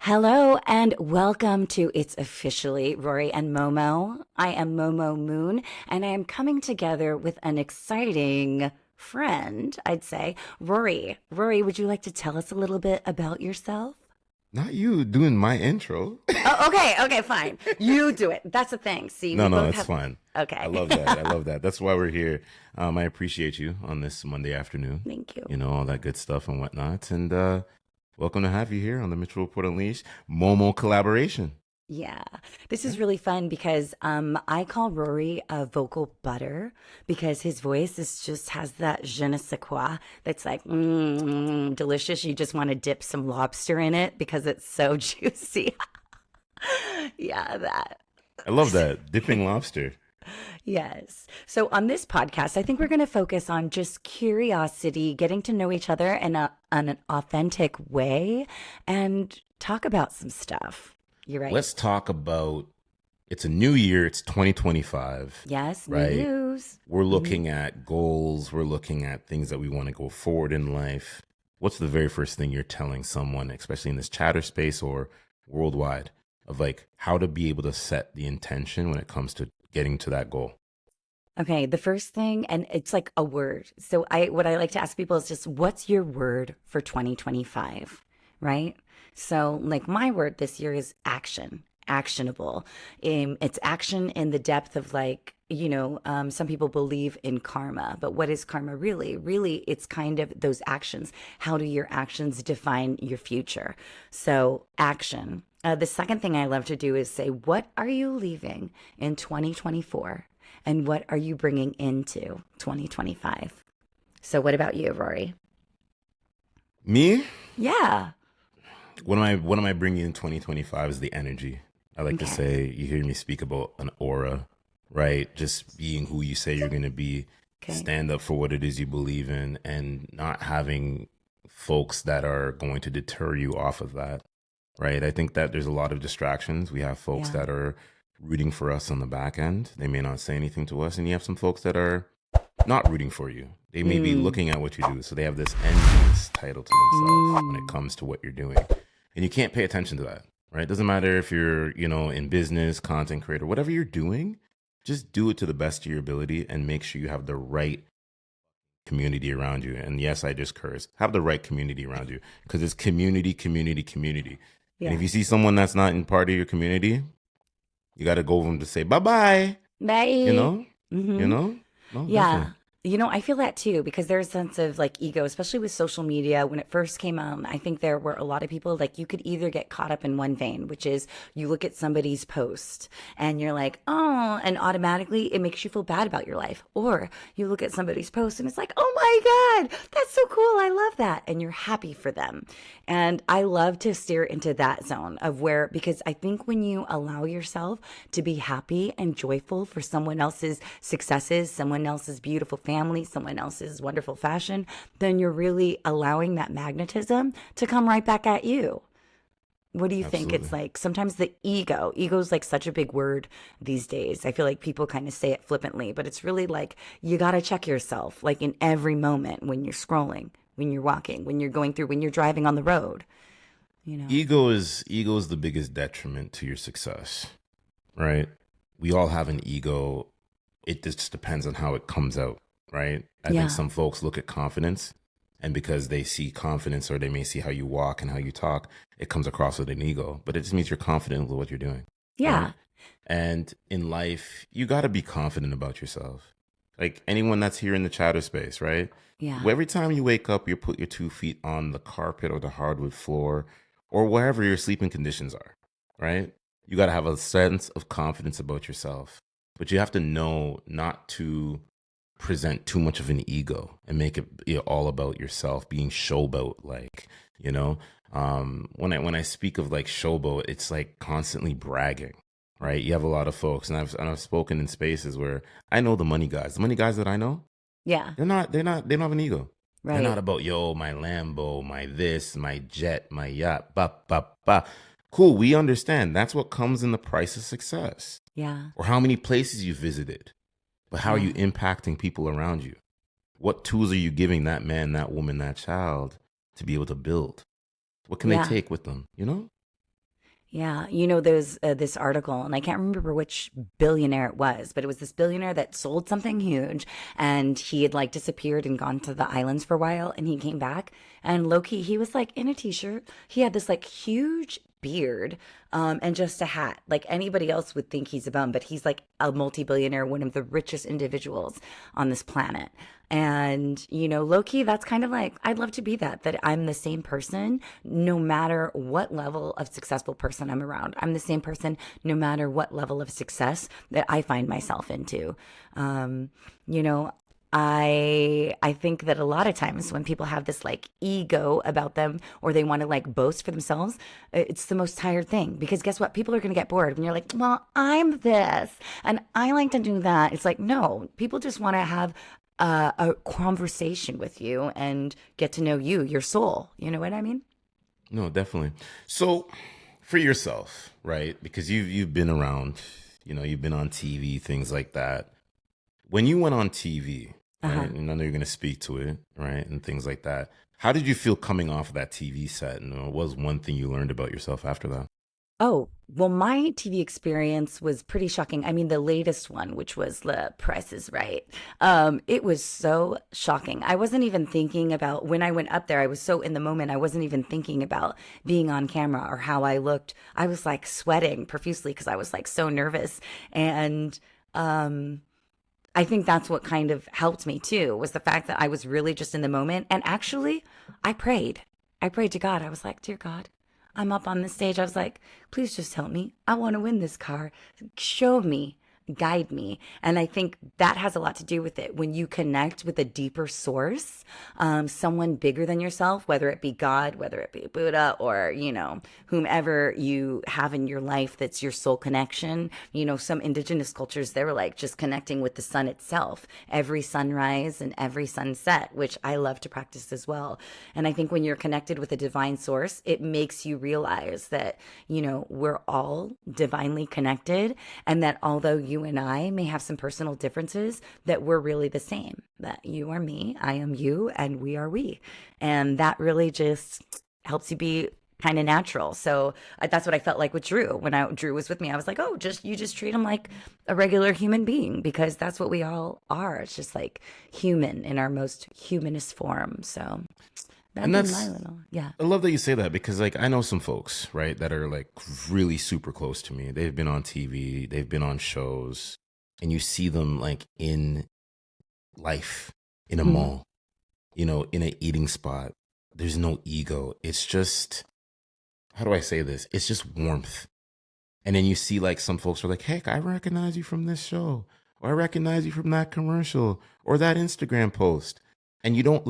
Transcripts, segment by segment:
Hello and welcome to It's Officially Rory and Momo. I am Momo Moon and I am coming together with an exciting friend, I'd say. Rory. Rory, would you like to tell us a little bit about yourself? Not you doing my intro. Oh, okay, fine. You do it. That's the thing. See, No, we no, both it's have. fine. I Okay. love that. I love that. That's why we're here. I appreciate you on this Monday afternoon. Thank you. All that good stuff and whatnot. And welcome to have you here on the Mitchell Report Unleashed Momo collaboration. Yeah, this Yeah. is really fun because I call Rory a vocal butter because his voice is just has that je ne sais quoi that's like delicious. You just want to dip some lobster in it because it's so juicy. Yeah, that. I love that. Dipping lobster. Yes. So on this podcast, I think we're going to focus on just curiosity, getting to know each other in an authentic way, and talk about some stuff. You're right. Let's talk about it's a new year, it's 2025, Yes, new right? news. We're Mm-hmm. looking at goals, we're looking at things that we want to go forward in life. What's the very first thing you're telling someone, especially in this chatter space or worldwide, of like how to be able to set the intention when it comes to getting to that goal? Okay, the first thing, and it's like a word. So what I like to ask people is just what's your word for 2025, right? So like my word this year is action, actionable. It's action in the depth of like, some people believe in karma, but what is karma really? Really, it's kind of those actions. How do your actions define your future? So action. The second thing I love to do is say, what are you leaving in 2024? And what are you bringing into 2025? So, what about you, Rory? Me, Yeah. what am I bringing in 2025 is the energy. I like to Okay. say, you hear me speak about an aura, right? Just being who you say you're going to be, Okay. stand up for what it is you believe in, and not having folks that are going to deter you off of that, right? I think that there's a lot of distractions. We have folks Yeah. that are rooting for us on the back end. They may not say anything to us. And you have some folks that are not rooting for you. They may be Mm. looking at what you do. So they have this envious title to themselves when it Mm. comes to what you're doing. And you can't pay attention to that, right? It doesn't matter if you're, in business, content creator, whatever you're doing, just do it to the best of your ability and make sure you have the right community around you. And yes, I just cursed. Have the right community around you because it's community, community, community. And if Yeah. you see someone that's not in part of your community, you got to go over them to say bye bye. You Bye. know, you Mm-hmm. know, no, definitely. Yeah. I feel that too because there's a sense of like ego, especially with social media. When it first came out, I think there were a lot of people like you could either get caught up in one vein, which is you look at somebody's post and you're like, oh, and automatically it makes you feel bad about your life. Or you look at somebody's post and it's like, oh my God, that's so cool. I love that. And you're happy for them. And I love to steer into that zone of where, because I think when you allow yourself to be happy and joyful for someone else's successes, someone else's beautiful family, someone else's wonderful fashion, then you're really allowing that magnetism to come right back at you. What do you think? It's Absolutely. like sometimes ego's like such a big word these days. I feel like people kind of say it flippantly, but it's really like you got to check yourself like in every moment when you're scrolling, when you're walking, when you're going through, when you're driving on the road, you know? Ego is the biggest detriment to your success, right? We all have an ego. It just depends on how it comes out, right? I think Yeah. some folks look at confidence, and because they see confidence or they may see how you walk and how you talk, it comes across with an ego. But it just means you're confident with what you're doing, right? Yeah. And in life, you got to be confident about yourself. Like anyone that's here in the chatter space, right? Yeah. Every time you wake up, you put your 2 feet on the carpet or the hardwood floor or wherever your sleeping conditions are, right? You got to have a sense of confidence about yourself. But you have to know not to present too much of an ego and make it all about yourself, being showboat like, you know. When I speak of like showboat, it's like constantly bragging, right? You have a lot of folks, and I've spoken in spaces where I know the money guys. The money guys that I know, Yeah. they don't have an ego. They're not Right. about yo, my Lambo, my this, my jet, my yacht, ba ba ba. Cool, we understand. That's what comes in the price of success. Yeah. Or how many places you visited, but how are you Yeah. impacting people around you? What tools are you giving that man, that woman, that child to be able to build? What can they Yeah. take with them? You know? Yeah, there's this article, and I can't remember which billionaire it was, but it was this billionaire that sold something huge, and he had like disappeared and gone to the islands for a while, and he came back, and Loki, he was like in a t-shirt. He had this like huge beard, and just a hat. Like anybody else would think he's a bum, but he's like a multi-billionaire, one of the richest individuals on this planet. And, Loki, that's kind of like, I'd love to be that I'm the same person no matter what level of successful person I'm around. I'm the same person no matter what level of success that I find myself into. Um, you know, I think that a lot of times when people have this like ego about them or they want to like boast for themselves, it's the most tired thing because guess what? People are going to get bored when you're like, well, I'm this and I like to do that. It's like, no, people just want to have a conversation with you and get to know you, your soul. You know what I mean? No, definitely. So for yourself, right? Because you've been around, you've been on TV, things like that. When you went on TV, Uh-huh. right? And I know you're going to speak to it, right? And things like that. How did you feel coming off of that TV set? And what was one thing you learned about yourself after that? Oh, well, my TV experience was pretty shocking. I mean, the latest one, which was The Price is Right, it was so shocking. I wasn't even thinking about when I went up there, I was so in the moment, I wasn't even thinking about being on camera or how I looked. I was like sweating profusely because I was like so nervous. And um, I think that's what kind of helped me too, was the fact that I was really just in the moment. And actually, I prayed. I prayed to God. I was like, Dear God, I'm up on the stage. I was like, please just help me. I want to win this car. Show me, guide me. And I think that has a lot to do with it. When you connect with a deeper source, someone bigger than yourself, whether it be God, whether it be Buddha, or, whomever you have in your life that's your soul connection. Some indigenous cultures, they were like just connecting with the sun itself, every sunrise and every sunset, which I love to practice as well. And I think when you're connected with a divine source, it makes you realize that, we're all divinely connected, and that although you and I may have some personal differences, that we're really the same, that you are me, I am you, and we are we. And that really just helps you be kind of natural. So that's what I felt like with Drew. When Drew was with me, I was like, oh, you just treat him like a regular human being because that's what we all are. It's just like human in our most humanist form. So that'd And be my that's, little, yeah. I love that you say that because, like, I know some folks, right, that are like really super close to me. They've been on TV, they've been on shows, and you see them like in life, in a Mhm. mall, in an eating spot. There's no ego. It's just, how do I say this? It's just warmth. And then you see like some folks are like, heck, I recognize you from this show, or I recognize you from that commercial, or that Instagram post. And they don't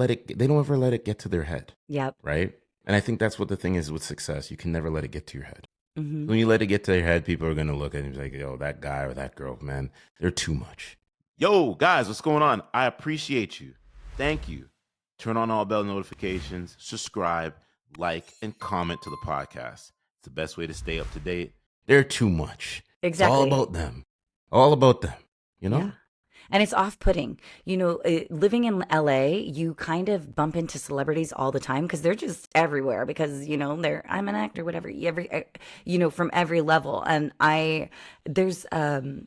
ever let it get to their head, Yep. right? And I think that's what the thing is with success. You can never let it get to your head. Hmm. When you let it get to your head, people are going to look at it and be like, yo, that guy or that girl, man, they're too much. Yo, guys, what's going on? I appreciate you. Thank you. Turn on all bell notifications, subscribe, like, and comment to the podcast. It's the best way to stay up to date. They're too much. It's all Exactly. about them. All about them, you Yeah. know? And it's off putting. Living in LA, you kind of bump into celebrities all the time because they're just everywhere because, I'm an actor, whatever, from every level. And there's,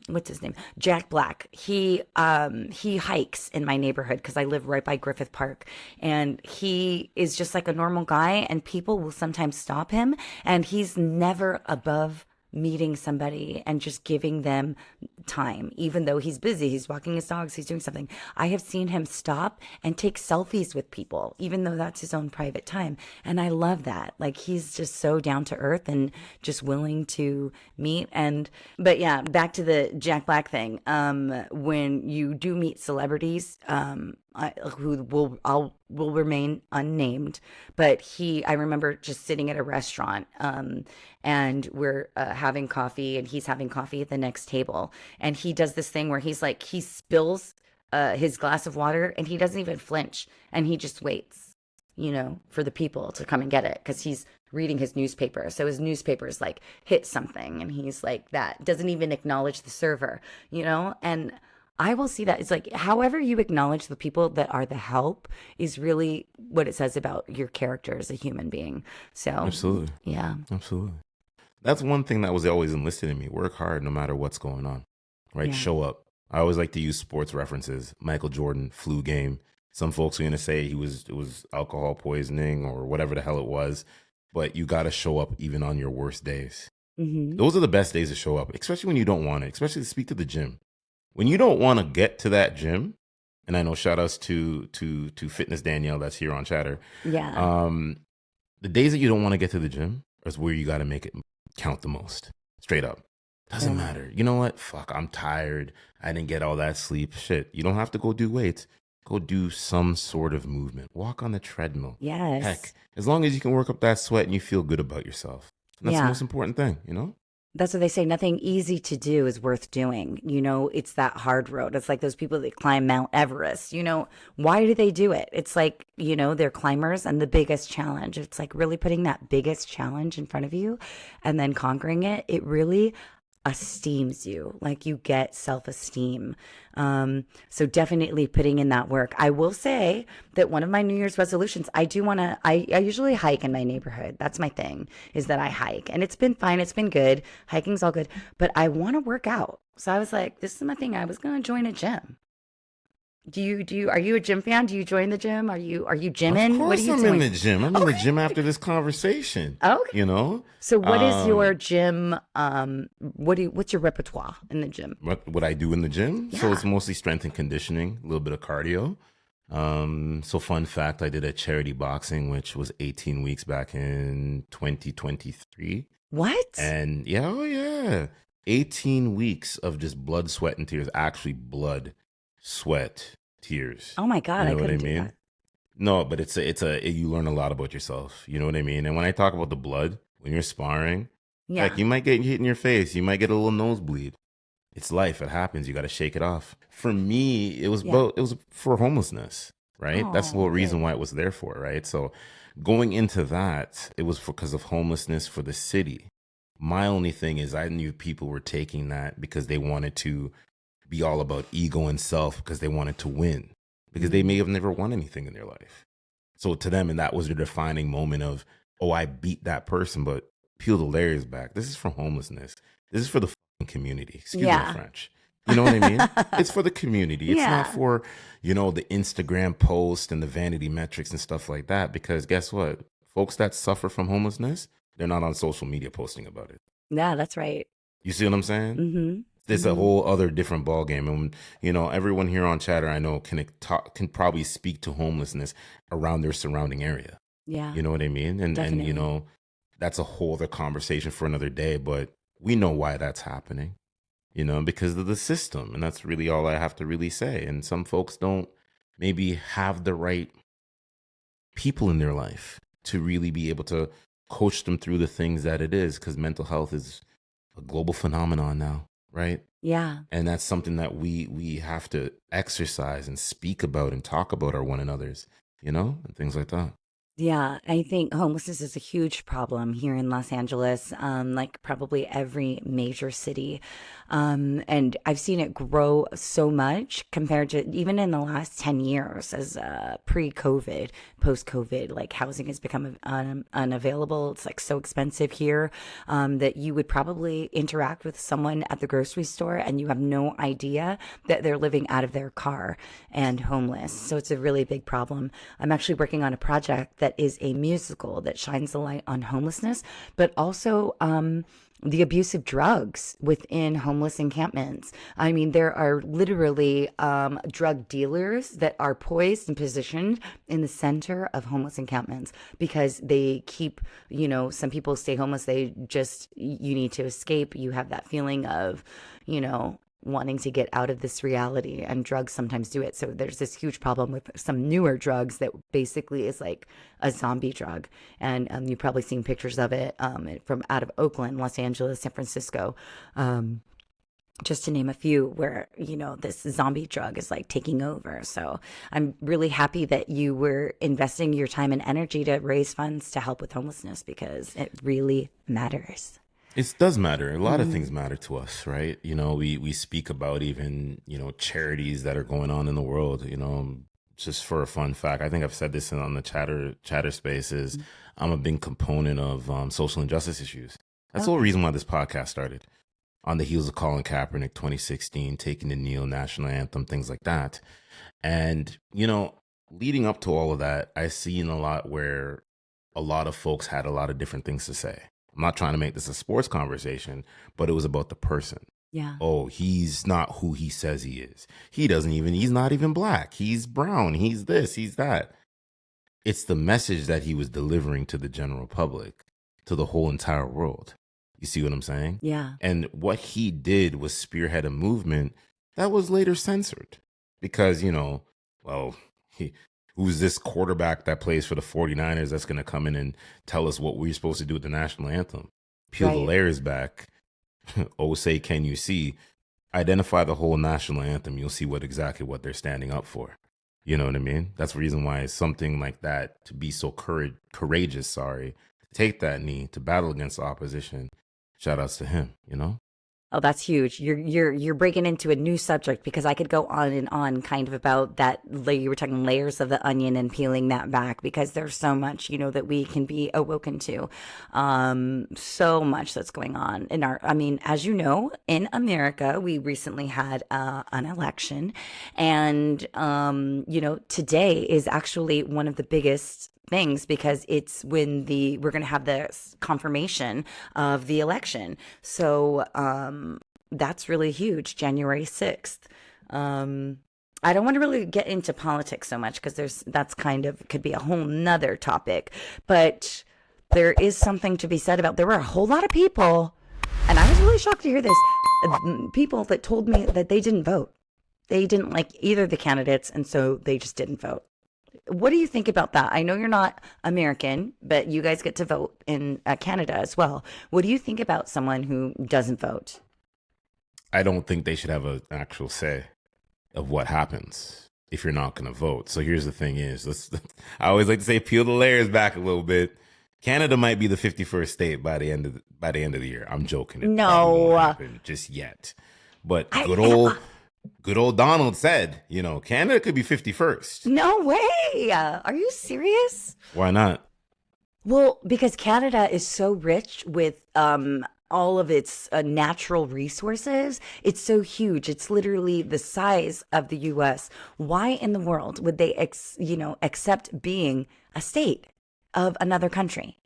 what's his name? Jack Black. He hikes in my neighborhood because I live right by Griffith Park. And he is just like a normal guy, and people will sometimes stop him, and he's never above meeting somebody and just giving them time, even though he's busy, he's walking his dogs, he's doing something. I have seen him stop and take selfies with people, even though that's his own private time. And I love that. Like he's just so down to earth and just willing to meet. But yeah, back to the Jack Black thing. When you do meet celebrities, who will remain unnamed, but I remember just sitting at a restaurant, and we're having coffee, and he's having coffee at the next table, and he does this thing where he spills his glass of water, and he doesn't even flinch, and he just waits, for the people to come and get it because he's reading his newspaper. So his newspaper's like hit something, and he's like that doesn't even acknowledge the server, and I will see that. It's like, however you acknowledge the people that are the help is really what it says about your character as a human being. So, Absolutely. yeah. Absolutely. That's one thing that was always enlisted in me. Work hard no matter what's going on, right? Yeah. Show up. I always like to use sports references. Michael Jordan, flu game. Some folks are going to say it was alcohol poisoning or whatever the hell it was, but you got to show up even on your worst days. Hmm. Those are the best days to show up, especially when you don't want it, especially to speak to the gym. When you don't want to get to that gym, and I know shout outs to Fitness Danielle that's here on Chatter. Yeah. The days that you don't want to get to the gym is where you got to make it count the most. Straight up. Doesn't Yeah. matter. You know what? Fuck, I'm tired. I didn't get all that sleep. Shit. You don't have to go do weights. Go do some sort of movement. Walk on the treadmill. Yes. Heck, as long as you can work up that sweat and you feel good about yourself. And that's the Yeah. most important thing, you know? That's what they say. Nothing easy to do is worth doing. It's that hard road. It's like those people that climb Mount Everest. Why do they do it? It's like, they're climbers and the biggest challenge. It's like really putting that biggest challenge in front of you and then conquering it. It really esteems you, like you get self-esteem. So definitely putting in that work. I will say that one of my New Year's resolutions, I usually hike in my neighborhood. That's my thing, is that I hike, and it's been fine. It's been good. Hiking's all good, but I want to work out. So I was like, this is my thing. I was going to join a gym. Are you a gym fan? Do you join the gym? Are you Of gymming? What are course you I'm doing? in the gym. I'm in the Okay. gym after this conversation. Okay. You know? So what is your Um, gym, what's your repertoire in the gym? what I do in the gym. So Yeah. it's mostly strength and conditioning, a little bit of cardio. So fun fact, I did a charity boxing, which was 18 weeks back in 2023. What? And yeah, oh yeah, 18 weeks of just blood, sweat, and tears. Actually, blood, sweat, tears. Oh my You God, I know what I couldn't do mean? that. No, but you learn a lot about yourself. You know what I mean? And when I talk about the blood, when you're sparring, like Yeah. you might get hit in your face, you might get a little nosebleed. It's life. It happens. You got to shake it off. For me, Yeah. it was for homelessness, right? That's the Oh, whole reason good. why it was there for, right? So going into that, it was because of homelessness for the city. My only thing is I knew people were taking that because they wanted to be all about ego and self because they wanted to win, because they may Mm. have never won anything in their life. So to them, and that was the defining moment of, oh, I beat that person, but peel the layers back. This is for homelessness. This is for the fucking community. Excuse my Yeah. French. You know what I mean? It's for the community. It's not Yeah. for, the Instagram post and the vanity metrics and stuff like that. Because guess what? Folks that suffer from homelessness, they're not on social media posting about it. Yeah, that's right. You see what I'm saying? Mm-hmm. There's a Mm-hmm. whole other different ball game, and everyone here on Chatter I know can probably speak to homelessness around their surrounding area. Yeah, You know what I mean? And definitely. that's a whole other conversation for another day. But we know why that's happening. Because of the system, and that's really all I have to really say. And some folks don't maybe have the right people in their life to really be able to coach them through the things that it is, because mental health is a global phenomenon now, right? Yeah. And that's something that we have to exercise and speak about and talk about our one another's, and things like that. Yeah, I think homelessness is a huge problem here in Los Angeles, like probably every major city. And I've seen it grow so much compared to even in the last 10 years as pre-COVID, post-COVID, like housing has become unavailable. It's like so expensive here that you would probably interact with someone at the grocery store and you have no idea that they're living out of their car and homeless. So it's a really big problem. I'm actually working on a project that is a musical that shines the light on homelessness, but also the abuse of drugs within homeless encampments. I mean, there are literally drug dealers that are poised and positioned in the center of homeless encampments because they keep, some people stay homeless. You need to escape. You have that feeling of, wanting to get out of this reality, and drugs sometimes do it. So there's this huge problem with some newer drugs that basically is like a zombie drug. And you've probably seen pictures of it from out of Oakland, Los Angeles, San Francisco, just to name a few, where, this zombie drug is like taking over. So I'm really happy that you were investing your time and energy to raise funds to help with homelessness because it really matters. It does matter. A lot of Mm. things matter to us, right? We speak about even, charities that are going on in the world, just for a fun fact. I think I've said this on the chatter spaces. I'm a big component of social injustice issues. That's the whole Okay. reason why this podcast started. On the heels of Colin Kaepernick 2016, taking the knee, national anthem, things like that. And, leading up to all of that, I seen a lot where a lot of folks had a lot of different things to say. I'm not trying to make this a sports conversation, but it was about the person. Yeah. Oh, he's not who he says he is. He's not even black. He's brown. He's this, he's that. It's the message that he was delivering to the general public, to the whole entire world. You see what I'm saying? Yeah. And what he did was spearhead a movement that was later censored because, well, who's this quarterback that plays for the 49ers that's going to come in and tell us what we're supposed to do with the national anthem? Peel the Right. layers back. Oh, say, can you see? Identify the whole national anthem. You'll see exactly what they're standing up for. You know what I mean? That's the reason why it's something like that, to be so courageous, to take that knee, to battle against the opposition. Shout outs to him, Oh, that's huge. You're breaking into a new subject because I could go on and on kind of about that. You were talking layers of the onion and peeling that back because there's so much, that we can be awoken to. So much that's going on in I mean, as you know, in America, we recently had an election and, today is actually one of the biggest things because it's when we're going to have the confirmation of the election. So that's really huge, January 6th. I don't want to really get into politics so much because that's kind of could be a whole nother topic, but there is something to be said about there were a whole lot of people, and I was really shocked to hear this, people that told me that they didn't vote. They didn't like either of the candidates, and so they just didn't vote. What do you think about that? I know you're not American, but you guys get to vote in Canada as well. What do you think about someone who doesn't vote? I don't think they should have an actual say of what happens if you're not going to vote. So here's the thing I always like to say, peel the layers back a little bit. Canada might be the 51st state by the end of the year. I'm joking. It probably won't No, happen just yet. But I good old Donald said, Canada could be 51st. no way. Are you serious? Why not? Well, because Canada is so rich with all of its natural resources. It's so huge. It's literally the size of the U.S. Why in the world would they, accept being a state of another country?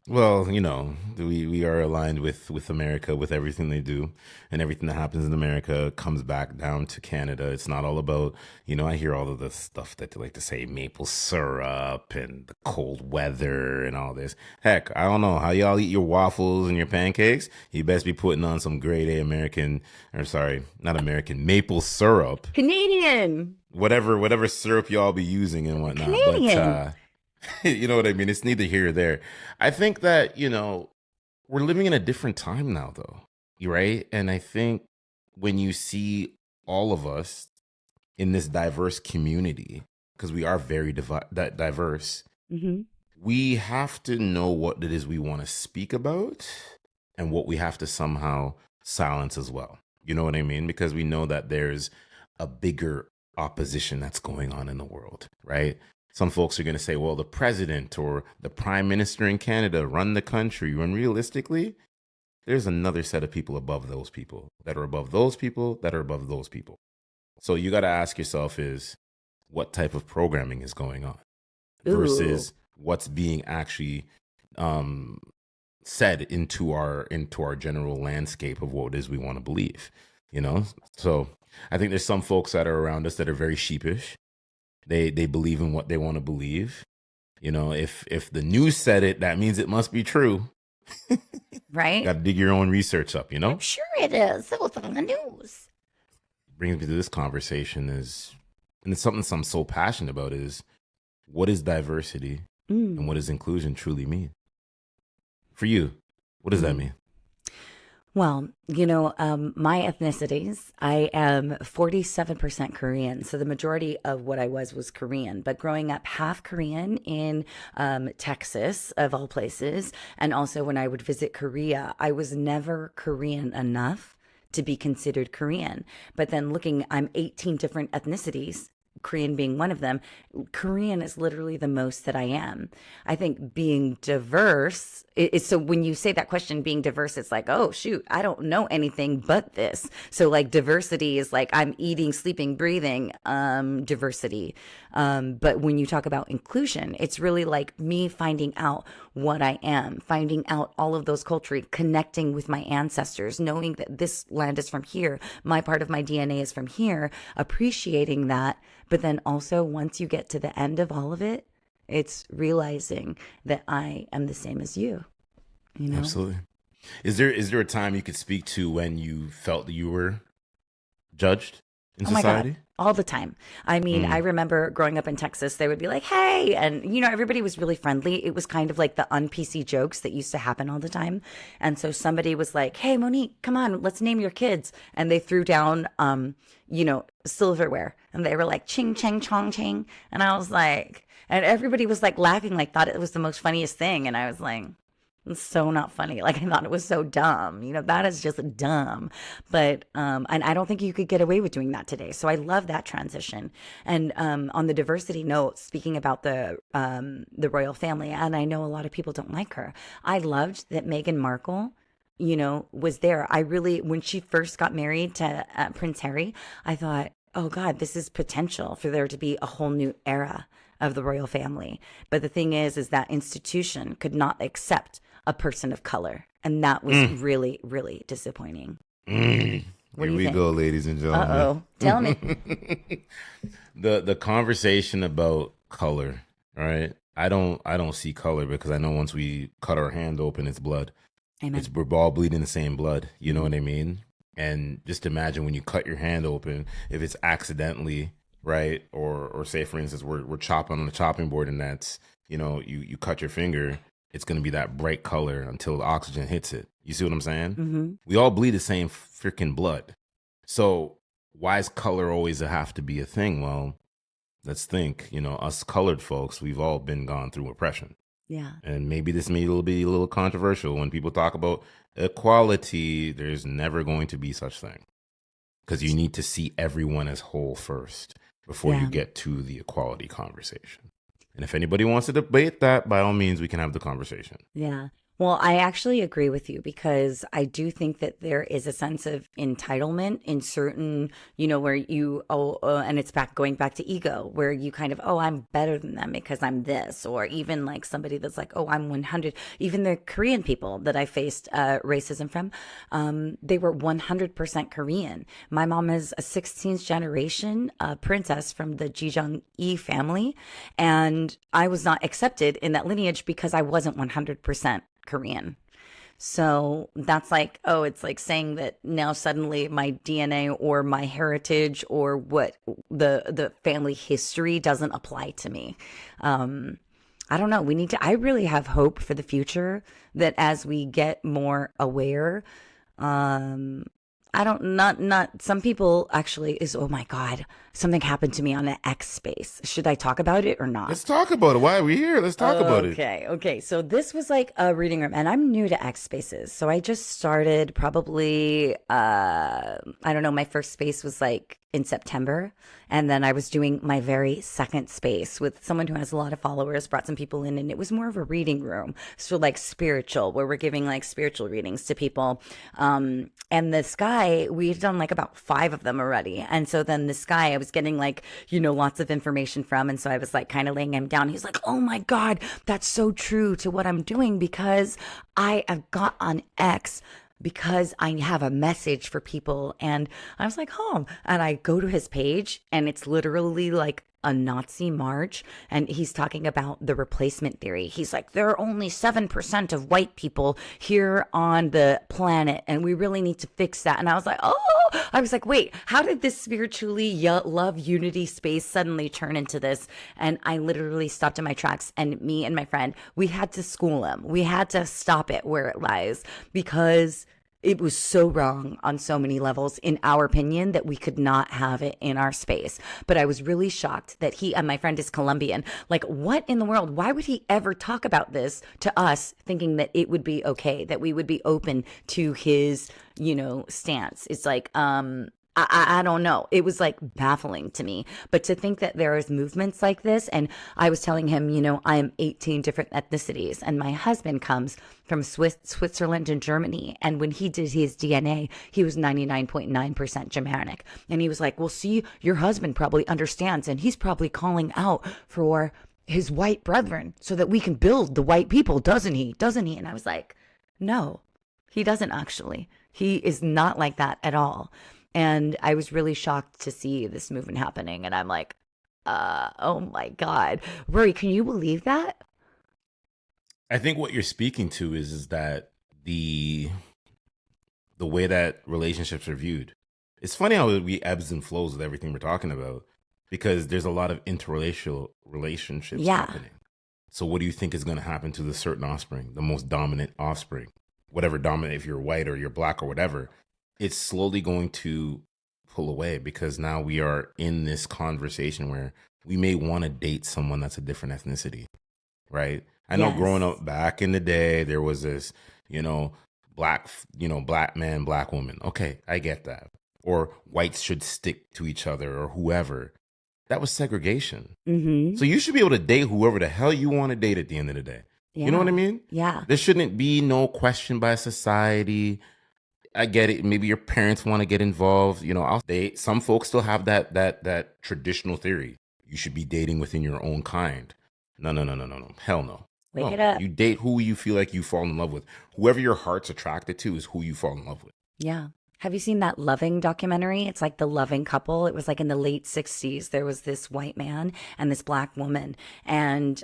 Well, we are aligned with America, with everything they do, and everything that happens in America comes back down to Canada. It's not all about, I hear all of the stuff that they like to say, maple syrup and the cold weather and all this. Heck, I don't know how y'all eat your waffles and your pancakes. You best be putting on some grade A not American, maple syrup. Canadian. Whatever syrup y'all be using and whatnot. Canadian. But you know what I mean? It's neither here or there. I think that, we're living in a different time now, though. Right? And I think when you see all of us in this diverse community, because we are very diverse, Mm-hmm. we have to know what it is we want to speak about and what we have to somehow silence as well. You know what I mean? Because we know that there's a bigger opposition that's going on in the world, right? Some folks are going to say, well, the president or the prime minister in Canada run the country. When realistically, there's another set of people above those people that are above those people that are above those people. So you got to ask yourself is what type of programming is going on versus what's being actually said into our general landscape of what it is we want to believe, So I think there's some folks that are around us that are very sheepish. They believe in what they want to believe. If the news said it, that means it must be true. Right? Got to dig your own research up, I'm sure it is. It was on the news. Brings me to this conversation and it's something I'm so passionate about is what is diversity and what does inclusion truly mean? For you, what does that mean? Well, my ethnicities, I am 47% Korean. So the majority of what I was Korean. But growing up half Korean in Texas, of all places, and also when I would visit Korea, I was never Korean enough to be considered Korean. But then I'm 18 different ethnicities Korean being one of them, Korean is literally the most that I am. I think being diverse is, so when you say that question, being diverse, it's like, oh shoot, I don't know anything but this. So like diversity is like I'm eating, sleeping, breathing, diversity. But when you talk about inclusion, it's really like me finding out what I am, finding out all of those cultures, connecting with my ancestors, knowing that this land is from here, my part of my DNA is from here, appreciating that. But then also, once you get to the end of all of it, it's realizing that I am the same as you, you know? Absolutely. Is there a time you could speak to when you felt that you were judged in Oh my God, society? all the time. I mean, I Mm. remember growing up in Texas, they would be like, hey, and everybody was really friendly. It was kind of like the un-PC jokes that used to happen all the time. And so somebody was like, hey, Monique, come on, let's name your kids. And they threw down, silverware, and they were like, ching, chang, chong, ching. And I was like, and everybody was like laughing, like thought it was the most funniest thing. And I was like, it's so not funny. Like I thought it was so dumb. That is just dumb. But and I don't think you could get away with doing that today. So I love that transition. And on the diversity note, speaking about the royal family, and I know a lot of people don't like her. I loved that Meghan Markle, was there. I really, when she first got married to Prince Harry, I thought, oh God, this is potential for there to be a whole new era of the royal family. But the thing is that institution could not accept a person of color. And that was Mm. really, really disappointing. Mm. What Here do you we think? go, ladies and gentlemen. Uh-oh. Tell me. The conversation about color, right? I don't see color because I know once we cut our hand open, it's blood. Amen. We're all bleeding the same blood. You know what I mean? And just imagine when you cut your hand open, if it's accidentally, right, or say for instance we're chopping on the chopping board and that's you cut your finger, it's gonna be that bright color until the oxygen hits it. You see what I'm saying? Mm-hmm. We all bleed the same freaking blood. So why is color always have to be a thing? Well, let's think. Us colored folks, we've all been gone through oppression. Yeah. And maybe this may be a little controversial when people talk about equality. There's never going to be such thing because you need to see everyone as whole first before you Yeah. get to the equality conversation. And if anybody wants to debate that, by all means, we can have the conversation. Yeah. Well, I actually agree with you because I do think that there is a sense of entitlement in certain, where and it's going back to ego, where you kind of, oh, I'm better than them because I'm this, or even like somebody that's like, oh, I'm 100. Even the Korean people that I faced racism from, they were 100% Korean. My mom is a 16th generation princess from the Jijong-i family, and I was not accepted in that lineage because I wasn't 100% Korean. So that's like, oh, it's like saying that now suddenly my DNA or my heritage or what the family history doesn't apply to me. I don't know. I really have hope for the future that as we get more aware, I don't, not, some people actually oh my God, something happened to me on an X space. Should I talk about it or not? Let's talk about it. Why are we here? Let's talk about it. Okay. So this was like a reading room, and I'm new to X spaces. So I just started probably, I don't know, my first space was like in September. And then I was doing my very second space with someone who has a lot of followers, brought some people in, and it was more of a reading room. So like spiritual, where we're giving like spiritual readings to people. And this guy, we've done like about 5 of them already. And so then this guy, I was getting like, lots of information from. And so I was like kind of laying him down. He's like, oh my God, that's so true to what I'm doing because I have got on X because I have a message for people. And I was like, oh, and I go to his page and it's literally like a Nazi march. And he's talking about the replacement theory. He's like, there are only 7% of white people here on the planet. And we really need to fix that. And I was like, wait, how did this spiritually love unity space suddenly turn into this? And I literally stopped in my tracks, and me and my friend, we had to school him. We had to stop it where it lies because it was so wrong on so many levels, in our opinion, that we could not have it in our space. But I was really shocked that he, and my friend is Colombian, like, what in the world? Why would he ever talk about this to us, thinking that it would be okay, that we would be open to his, stance? It's like, I don't know. It was like baffling to me. But to think that there is movements like this, and I was telling him, I am 18 different ethnicities, and my husband comes from Switzerland and Germany. And when he did his DNA, he was 99.9% Germanic. And he was like, well, see, your husband probably understands, and he's probably calling out for his white brethren so that we can build the white people, doesn't he? Doesn't he? And I was like, no, he doesn't actually. He is not like that at all. And I was really shocked to see this movement happening. And I'm like, oh my God. Rory, can you believe that? I think what you're speaking to is that the way that relationships are viewed. It's funny how we ebbs and flows with everything we're talking about because there's a lot of interracial relationships Yeah. happening. So what do you think is going to happen to the certain offspring, the most dominant offspring? Whatever dominant, if you're white or you're black or whatever, it's slowly going to pull away because now we are in this conversation where we may want to date someone that's a different ethnicity, right? I know growing Yes. up back in the day, there was this, black, black man, black woman. Okay, I get that. Or whites should stick to each other or whoever. That was segregation. Mm-hmm. So you should be able to date whoever the hell you want to date at the end of the day. You know what I Yeah. mean? Yeah. There shouldn't be no question by society. I get it. Maybe your parents want to get involved. I'll date. Some folks still have that traditional theory. You should be dating within your own kind. No, no, no, no, no, no. Hell no. Wake it No. up. You date who you feel like you fall in love with. Whoever your heart's attracted to is who you fall in love with. Yeah. Have you seen that Loving documentary? It's like the Loving couple. It was like in the late 60s. There was this white man and this black woman, and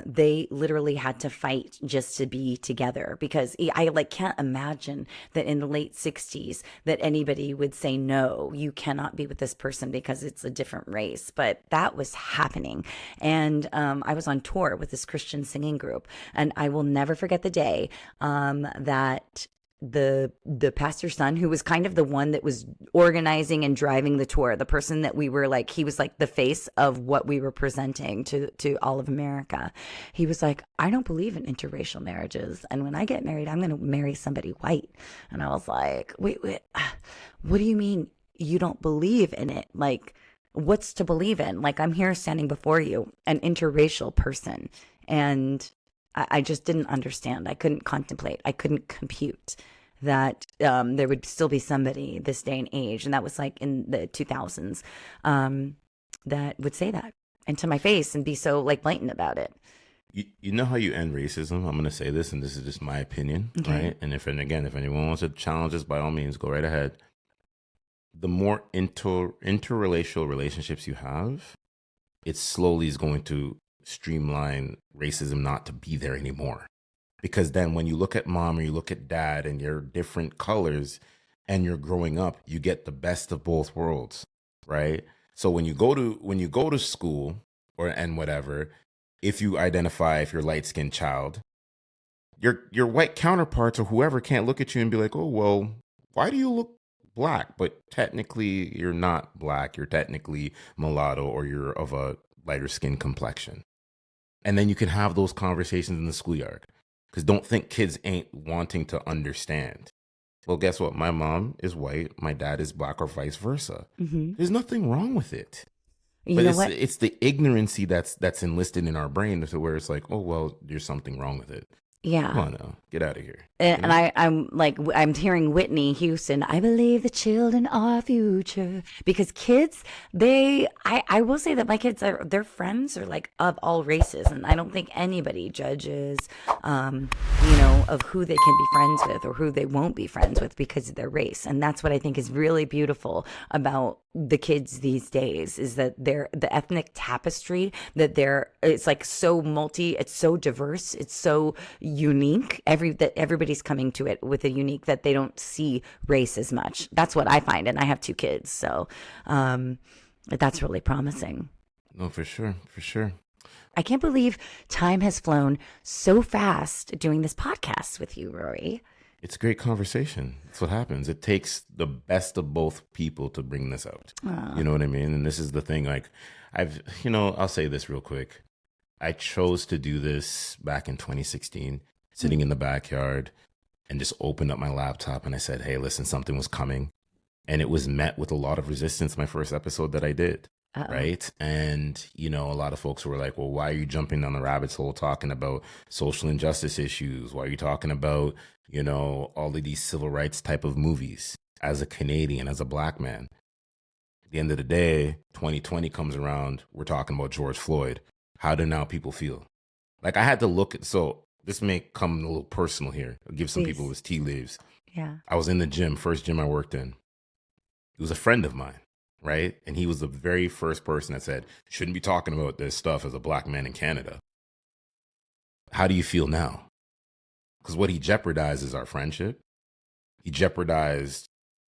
they literally had to fight just to be together because I like can't imagine that in the late 60s that anybody would say no, you cannot be with this person because it's a different race. But that was happening, and I was on tour with this Christian singing group, and I will never forget the day that the pastor's son, who was kind of the one that was organizing and driving the tour, the person that we were like, he was like the face of what we were presenting to all of America. He was like, I don't believe in interracial marriages, and when I get married, I'm going to marry somebody white. And I was like, wait, what do you mean you don't believe in it? Like, what's to believe in? Like, I'm here standing before you, an interracial person, and I just didn't understand. I couldn't contemplate. I couldn't compute that there would still be somebody this day and age, and that was like in the 2000s, that would say that and to my face and be so like blatant about it. You know how you end racism? I'm going to say this, and this is just my opinion, Okay. right? And again, if anyone wants to challenge this, by all means, go right ahead. The more interracial relationships you have, it slowly is going to streamline racism not to be there anymore. Because then when you look at mom or you look at dad and you're different colors and you're growing up, you get the best of both worlds, right? So when you go to school and whatever, if you identify if you're light-skinned child, your white counterparts or whoever can't look at you and be like, "Oh, well, why do you look black?" But technically you're not black, you're technically mulatto or you're of a lighter skin complexion. And then you can have those conversations in the schoolyard. Because don't think kids ain't wanting to understand. Well, guess what? My mom is white, my dad is black, or vice versa. Mm-hmm. There's nothing wrong with it. You But know what? it's the ignorancy that's enlisted in our brain to where it's like, oh well, there's something wrong with it. Come Yeah. on now, get out of here. And I'm like, I'm hearing Whitney Houston, I believe the children are our future. Because kids, I will say that my kids their friends are like of all races. And I don't think anybody judges, of who they can be friends with or who they won't be friends with because of their race. And that's what I think is really beautiful about the kids these days is that the ethnic tapestry it's like so it's so diverse, it's so unique. That everybody's coming to it with a unique that they don't see race as much. That's what I find, and I have two kids, so that's really promising. No, for sure, for sure. I can't believe time has flown so fast doing this podcast with you, Rory. It's a great conversation. That's what happens. It takes the best of both people to bring this out. You know what I mean? And this is the thing. Like, I'll say this real quick. I chose to do this back in 2016, sitting in the backyard, and just opened up my laptop and I said, "Hey, listen, something was coming." And it was met with a lot of resistance, my first episode that I did. Uh-oh. Right. And, a lot of folks were like, well, why are you jumping down the rabbit hole talking about social injustice issues? Why are you talking about, all of these civil rights type of movies as a Canadian, as a Black man? At the end of the day, 2020 comes around. We're talking about George Floyd. How do now people feel? Like I had to look at, so this may come a little personal here. I'll give some people Please. his tea leaves. Yeah. I was in the gym, first gym I worked in. He was a friend of mine, right? And he was the very first person that said, shouldn't be talking about this stuff as a Black man in Canada. How do you feel now? Because what he jeopardized is our friendship. He jeopardized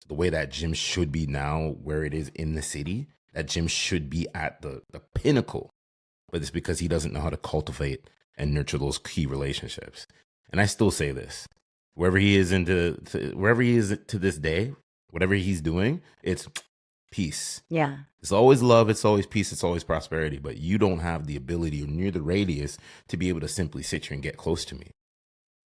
the way that gym should be now, where it is in the city. That gym should be at the pinnacle. But it's because he doesn't know how to cultivate and nurture those key relationships. And I still say this, wherever he is to this day, whatever he's doing, it's peace. Yeah. It's always love. It's always peace. It's always prosperity. But you don't have the ability or near the radius to be able to simply sit here and get close to me.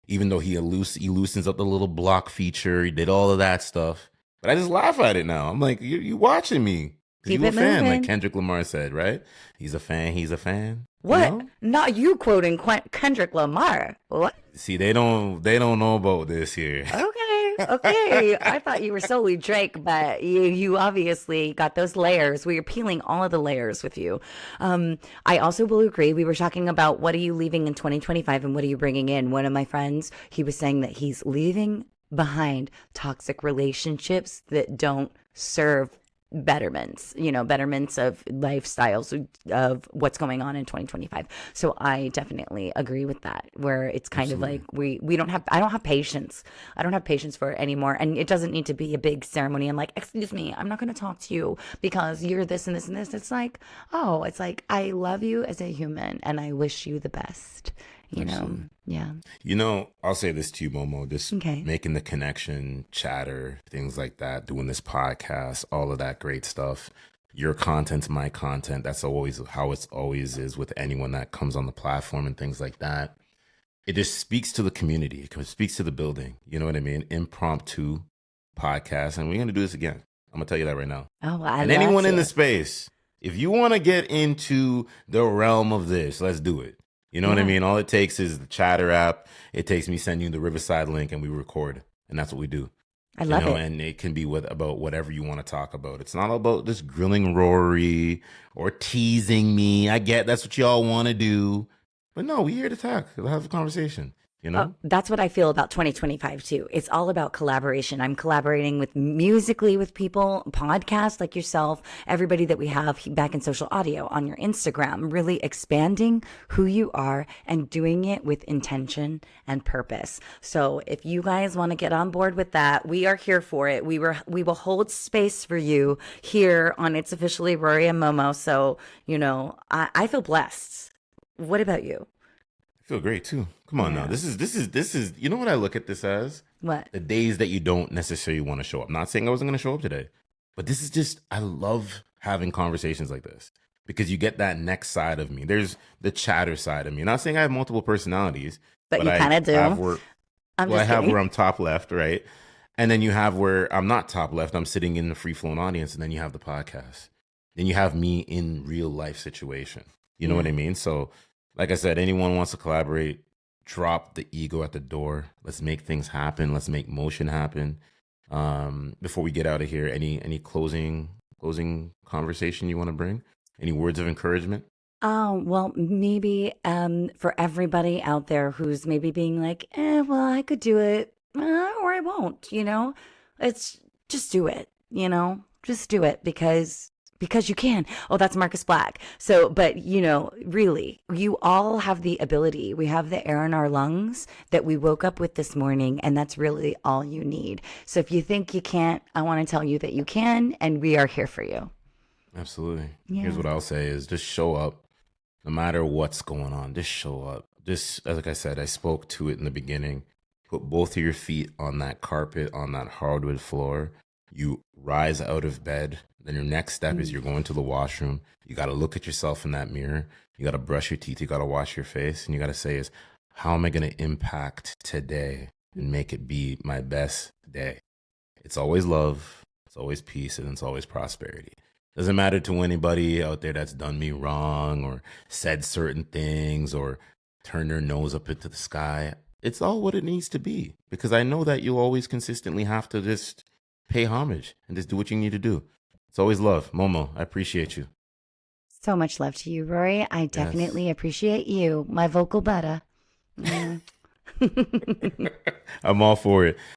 Even though he loosens up the little block feature, he did all of that stuff. But I just laugh at it now. I'm like, you watching me. Keep You a it fan, like moving. Kendrick Lamar said, right? He's a fan. He's a fan. What? Not you quoting Kendrick Lamar. What? See, they don't know about this here. Okay. I thought you were solely Drake, but you obviously got those layers. We are peeling all of the layers with you. I also will agree. We were talking about what are you leaving in 2025 and what are you bringing in? One of my friends, he was saying that he's leaving behind toxic relationships that don't serve betterments of lifestyles of what's going on in 2025. So I definitely agree with that, where it's kind Absolutely. of like I don't have patience. I don't have patience for it anymore. And it doesn't need to be a big ceremony. I'm like, excuse me, I'm not going to talk to you because you're this and this and this. It's like, I love you as a human and I wish you the best. Absolutely. Yeah. I'll say this to you, Momo, just Okay. making the connection, chatter, things like that, doing this podcast, all of that great stuff. Your content's my content. That's always how it's always is with anyone that comes on the platform and things like that. It just speaks to the community. It speaks to the building. You know what I mean? Impromptu podcast. And we're going to do this again. I'm going to tell you that right now. Oh, I And love anyone in the it. space, if you want to get into the realm of this, let's do it. You know what I Yeah. mean? All it takes is the Chatter app. It takes me sending you the Riverside link and we record. And that's what we do. I love it. And it can be about whatever you want to talk about. It's not about just grilling Rory or teasing me. I get that's what y'all want to do. But no, we're here to talk. We'll have a conversation, That's what I feel about 2025 too. It's all about collaboration. I'm collaborating musically with people, podcasts like yourself, everybody that we have back in social audio on your Instagram, really expanding who you are and doing it with intention and purpose. So if you guys want to get on board with that, we are here for it. We will hold space for you here on It's Officially Rory and Momo. So, I feel blessed. What about you? I feel great too. Come on now. Yeah. This is, you know what I look at this as? What? The days that you don't necessarily want to show up. Not saying I wasn't going to show up today, but this is just, I love having conversations like this because you get that next side of me. There's the chatter side of me. Not saying I have multiple personalities, But you I kind of do. have where, I'm well, I just have kidding. where I'm top left, right? And then you have where I'm not top left. I'm sitting in the free flowing audience. And then you have the podcast. Then you have me in real life situation. You know what I mean? So, like I said, anyone wants to collaborate, drop the ego at the door. Let's make things happen. Let's make motion happen. Before we get out of here, any closing conversation you want to bring? Any words of encouragement? Oh, well, maybe for everybody out there who's maybe being like, well, I could do it, or I won't, it's just do it, just do it because you can. Oh, that's Marcus Black. So, but really, you all have the ability. We have the air in our lungs that we woke up with this morning, and that's really all you need. So if you think you can't, I want to tell you that you can, and we are here for you. Absolutely. Yeah. Here's what I'll say is just show up. No matter what's going on, just show up. Just, like I said, I spoke to it in the beginning. Put both of your feet on that carpet, on that hardwood floor. You rise out of bed. Then your next step is you're going to the washroom. You got to look at yourself in that mirror. You got to brush your teeth. You got to wash your face. And you got to say how am I going to impact today and make it be my best day? It's always love. It's always peace and it's always prosperity. Doesn't matter to anybody out there that's done me wrong or said certain things or turned their nose up into the sky. It's all what it needs to be because I know that you'll always consistently have to just pay homage and just do what you need to do. It's always love. Momo, I appreciate you. So much love to you, Rory. I Yes. definitely appreciate you, my vocal butter. Mm. I'm all for it.